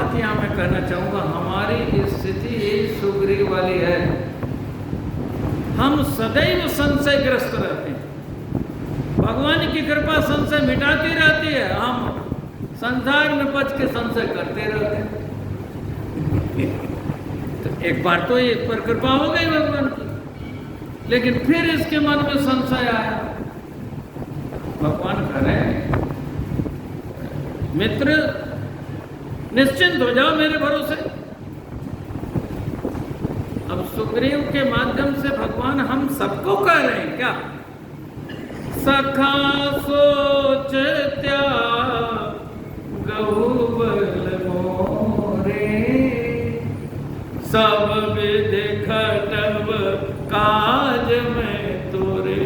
बात यहाँ मैं कहना चाहूँगा, हमारी स्थिति यही सुग्रीव वाली है। हम सदैव संशयग्रस्त रहते हैं। भगवान की कृपा संशय मिटाती रहती है, हम संसार में बच के संशय करते रहते हैं। तो एक बार तो ये पर कृपा हो गई भगवान की, लेकिन फिर इसके मन में संशय आया। भगवान कह रहे हैं, मित्र निश्चिंत हो जाओ मेरे भरोसे। अब सुग्रीव के माध्यम से भगवान हम सबको कह रहे हैं क्या? सखा सोच त्यागहु बल मोरे, सब विधि खटब काज में तोरे।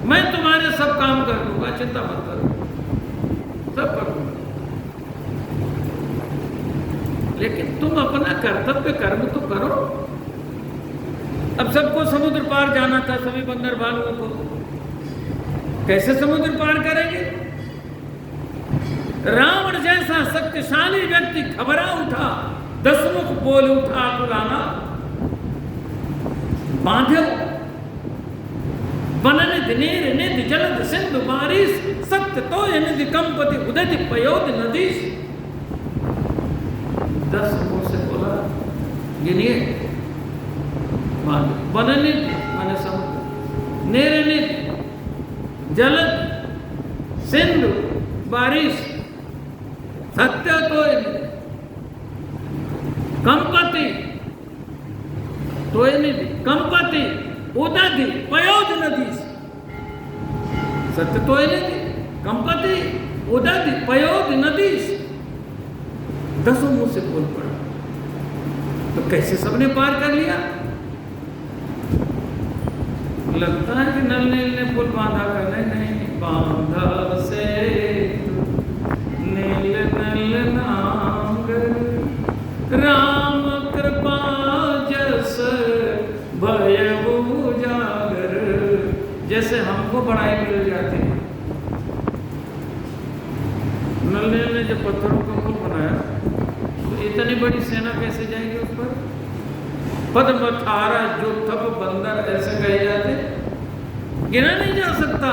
मैं तुम्हारे सब काम कर दूंगा, चिंता मत करो, सब कर दूंगा। लेकिन तुम अपना कर्तव्य कर्म तो करो। अब सबको समुद्र पार जाना था, सभी बंदर भालुओं को, कैसे समुद्र पार करेंगे? रावण जैसा शक्तिशाली व्यक्ति घबरा उठा, दसमुख बोल उठा पुराना, बांधो बननिधि नीर निधि जलद सिंधु बारिश, सत्य तो निधि कंपति उदति पयोध नदीश। 10 मुंह से बोला, गिनिए। बननिधि माने समुद्र, नीर निधि जलद सिंधु बारिश, सत्य तो निधि कंपति तो निधि कंपति उदधि पयोध नदीश। सत्य तो निधि कंपति उदधि पयोध नदीश। 10 मुंह से बोल पड़ा। तो कैसे सबने पार कर लिया? लगता है कि नल नील ने पुल बांधा कर, नहीं बांधा से नील नल नांग, राम कृपा जस भयउ जागर। जैसे हमको बड़ाई मिल जाती है। नल नील ने जब पत्थरों का पुल बनाया तो इतनी बड़ी सेना कैसे जाएगी उस पर? पद्मथारा जो तब बंदर ऐसे कहे जाते, गिना नहीं जा सकता।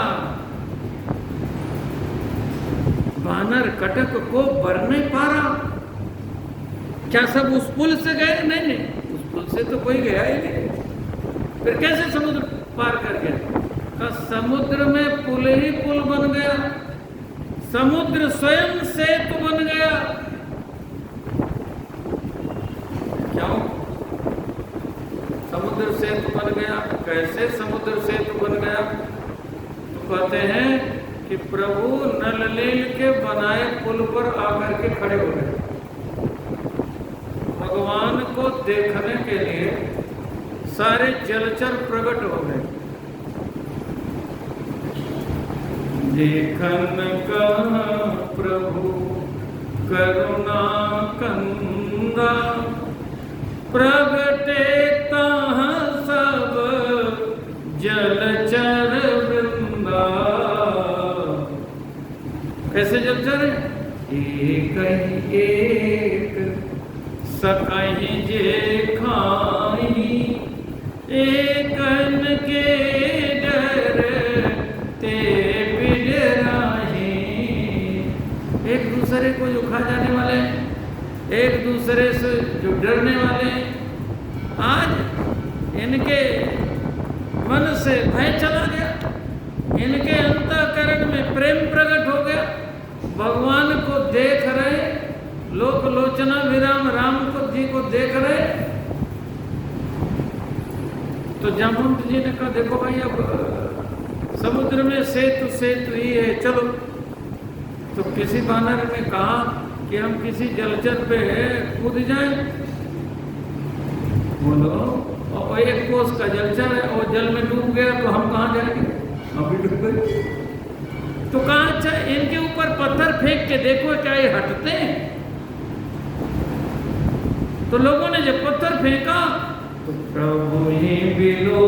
वानर कटक को बर नहीं पारा। क्या सब उस पुल से गए? नहीं नहीं, उस पुल से तो कोई गया ही नहीं। फिर कैसे समुद्र पार कर गया? का समुद्र में पुल ही पुल बन गया, समुद्र स्वयं सेतु बन गया। क्यों समुद्र सेतु बन गया? कैसे समुद्र सेतु बन गया? तो कहते हैं कि प्रभु नल नील के बनाए पुल पर आकर के खड़े हो गए। भगवान को देखने के लिए सारे जलचर प्रकट हो गए। देखन कहा प्रभु करुणा कंदा, प्रगटे तहाँ सब जलचर वृंदा। कैसे जलचर है? एक ही एक सकहि जे खाई, एकन के डर ते बिडराही। एक दूसरे को जो खा जाने वाले, एक दूसरे से जो डरने वाले, आज इनके मन से भय चला गया, इनके अंतःकरण में प्रेम प्रकट हो गया। भगवान को देख रहे, लोक लोचना विराम राम को जी को देख रहे। तो जामवंत जी ने कहा, देखो भाई अब समुद्र में सेतु सेतु ही है, चलो। तो किसी बानर ने कहा कि हम किसी जलचर पे कूद जाएं। बोलो, और एक कोस का जलचर है और जल में डूब गया तो हम कहाँ जाएंगे? अभी डूब गए। तो कहा अच्छा इनके ऊपर पत्थर फेंक के देखो क्या ये हटते हैं? तो लोगों ने जब पत्थर फेंका तो प्रभु ही बिलो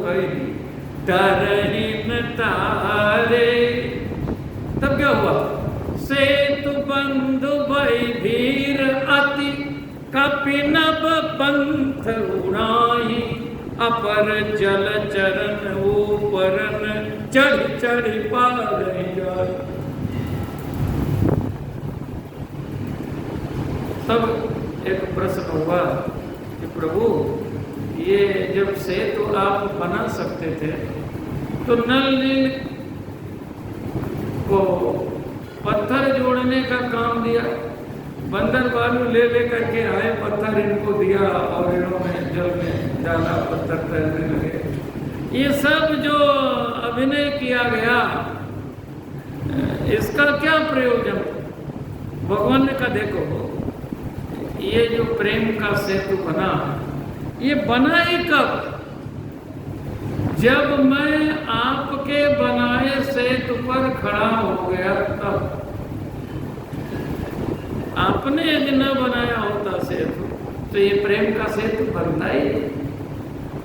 कही तरही न तारे। तब क्या हुआ? सेतु बंधु भई भीर कपिनब पंथ उड़ाई, अपर जल चरण ऊपरन, चढ़ चढ़ पार जाए। तब एक प्रश्न हुआ कि प्रभु, ये जब सेतु आप बना सकते थे तो नल नील को पत्थर जोड़ने का काम दिया, बंदर बालू ले करके आए, पत्थर इनको दिया और इन्होंने जल में डाला, पत्थर तैरने लगे। ये सब जो अभिनय किया गया, इसका क्या प्रयोजन? भगवान ने कहा देखो, ये जो प्रेम का सेतु बना, ये बना ही कब? जब मैं आपके बनाए सेतु पर खड़ा हो गया तब। आपने यदि न बनाया होता सेतु तो ये प्रेम का सेतु बनता ही।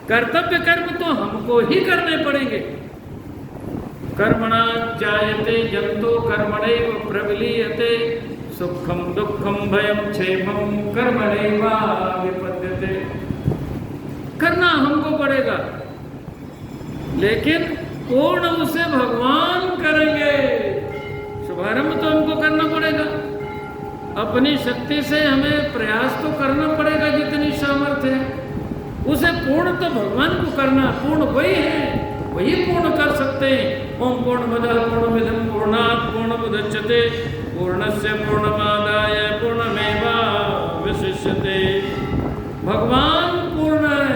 कर्तव्य कर्म तो हमको ही करने पड़ेंगे। कर्मणा जायते जंतो कर्मणैव प्रविलीयते, सुखम दुखम भयम क्षेमम कर्मणैवा विपद्यते। करना हमको पड़ेगा, लेकिन पूर्ण उसे भगवान करेंगे। शुभारंभ तो हमको करना पड़ेगा, अपनी शक्ति से हमें प्रयास तो करना पड़ेगा जितनी सामर्थ्य है। उसे पूर्ण तो भगवान को करना, पूर्ण वही है, वही पूर्ण कर सकते हैं। ओम पूर्णमदः पूर्णमिदं पूर्णात् पूर्णमुदच्यते पूर्णस्य पूर्णमादाय पूर्णमेवावशिष्यते। भगवान पूर्ण है।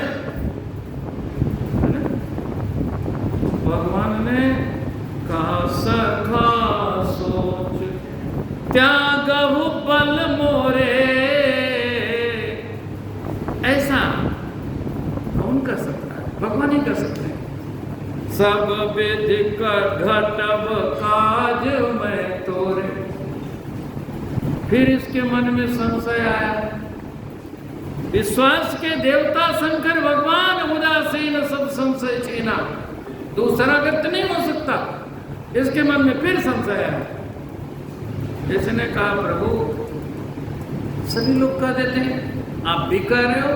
भगवान ने कहा सखा सोच त्यागहु बल मोरे। ऐसा कौन कर सकता है? भगवान ही कर सकते हैं। सब विधि घटब काज में तोरे। फिर इसके मन में संशय आया। विश्वास के देवता शंकर भगवान, उदासीन सब संशय छीना। दूसरा व्यक्ति नहीं हो सकता। इसके मन में फिर संशय आया। इसने कहा प्रभु, सभी लोग कह देते हैं, आप भी कह रहे हो,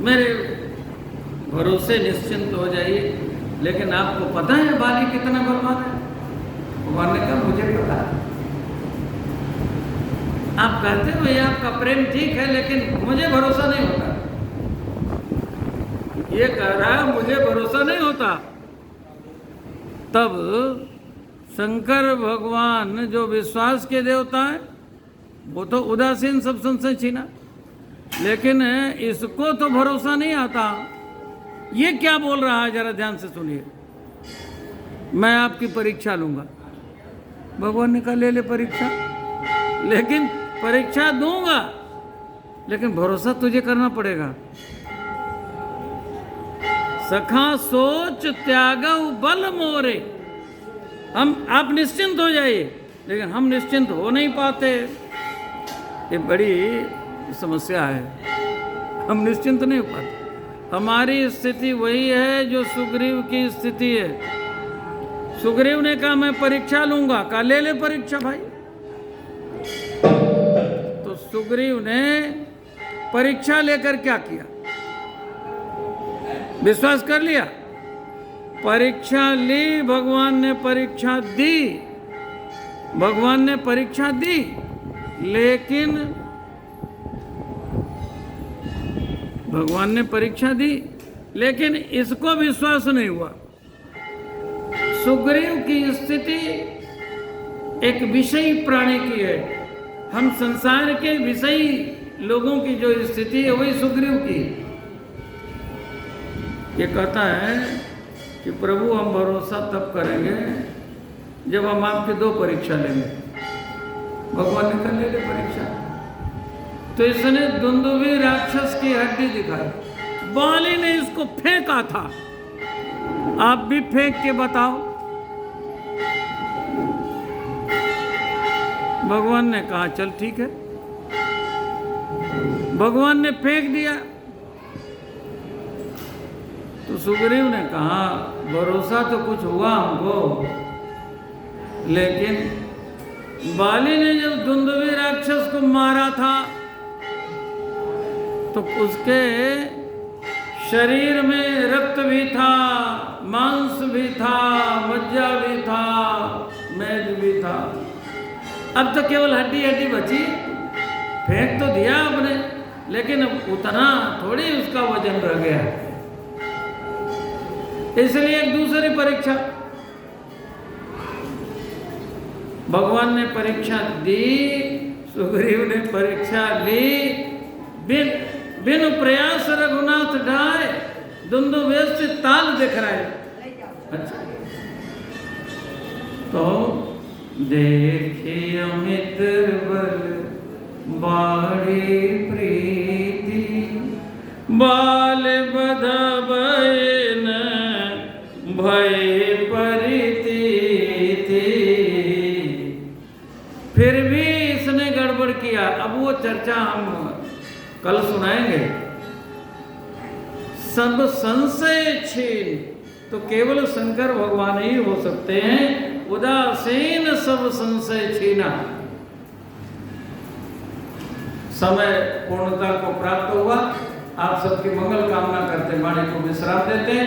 मेरे भरोसे निश्चिंत हो जाइए। लेकिन आपको पता है बाली कितना बलवान है? भगवान ने कहा मुझे पता है। आप कहते हो ये आपका प्रेम ठीक है, लेकिन मुझे भरोसा नहीं होता। ये कह रहा है मुझे भरोसा नहीं होता। तब शंकर भगवान जो विश्वास के देवता है, वो तो उदासीन सब संशय छीना, लेकिन इसको तो भरोसा नहीं आता। ये क्या बोल रहा है, जरा ध्यान से सुनिए। मैं आपकी परीक्षा लूंगा। भगवान ने कहा ले ले परीक्षा, लेकिन परीक्षा दूंगा, लेकिन भरोसा तुझे करना पड़ेगा। सखा सोच त्याग बल मोरे। आप निश्चिंत हो जाइए, लेकिन हम निश्चिंत हो नहीं पाते। ये बड़ी समस्या है, हम निश्चिंत नहीं हो पाते। हमारी स्थिति वही है जो सुग्रीव की स्थिति है। सुग्रीव ने कहा मैं परीक्षा लूंगा, कहा ले ले परीक्षा भाई। तो सुग्रीव ने परीक्षा लेकर क्या किया? विश्वास कर लिया, परीक्षा ली, भगवान ने परीक्षा दी। भगवान ने परीक्षा दी, लेकिन भगवान ने परीक्षा दी, लेकिन इसको विश्वास नहीं हुआ। सुग्रीव की स्थिति एक विषयी प्राणी की है। हम संसार के विषयी लोगों की जो स्थिति है वही सुग्रीव की। ये कहता है कि प्रभु हम भरोसा तब करेंगे जब हम आपकी 2 परीक्षा लेंगे। भगवान ने कहा ले ले परीक्षा। तो इसने दुंदुभी राक्षस की हड्डी दिखाई। बाली ने इसको फेंका था, आप भी फेंक के बताओ। भगवान ने कहा चल ठीक है। भगवान ने फेंक दिया। तो सुग्रीव ने कहा भरोसा तो कुछ हुआ हमको, लेकिन बाली ने जब दुंदुभी राक्षस को मारा था तो उसके शरीर में रक्त भी था, मांस भी था, मज्जा भी था, मेद भी था। अब तो केवल हड्डी हड्डी बची। फेंक तो दिया आपने, लेकिन अब उतना थोड़ी उसका वजन रह गया। इसलिए एक दूसरी परीक्षा भगवान ने परीक्षा दी, सुग्रीव ने परीक्षा ली। बिन प्रयास रघुनाथ ढाए, दुंदुभेश से ताल दिख रहा है। अच्छा, तो देखी अमित बल बाड़ी प्रीति, बाल बधबय न भय परिति। फिर भी इसने गड़बड़ किया। अब वो चर्चा हम कल सुनाएंगे। सब संशय छीन, तो केवल शंकर भगवान ही हो सकते हैं। उदासीन सब संशय छीना। समय पूर्णता को प्राप्त हुआ। आप सबकी मंगल कामना करते वाणी को विश्राम देते हैं।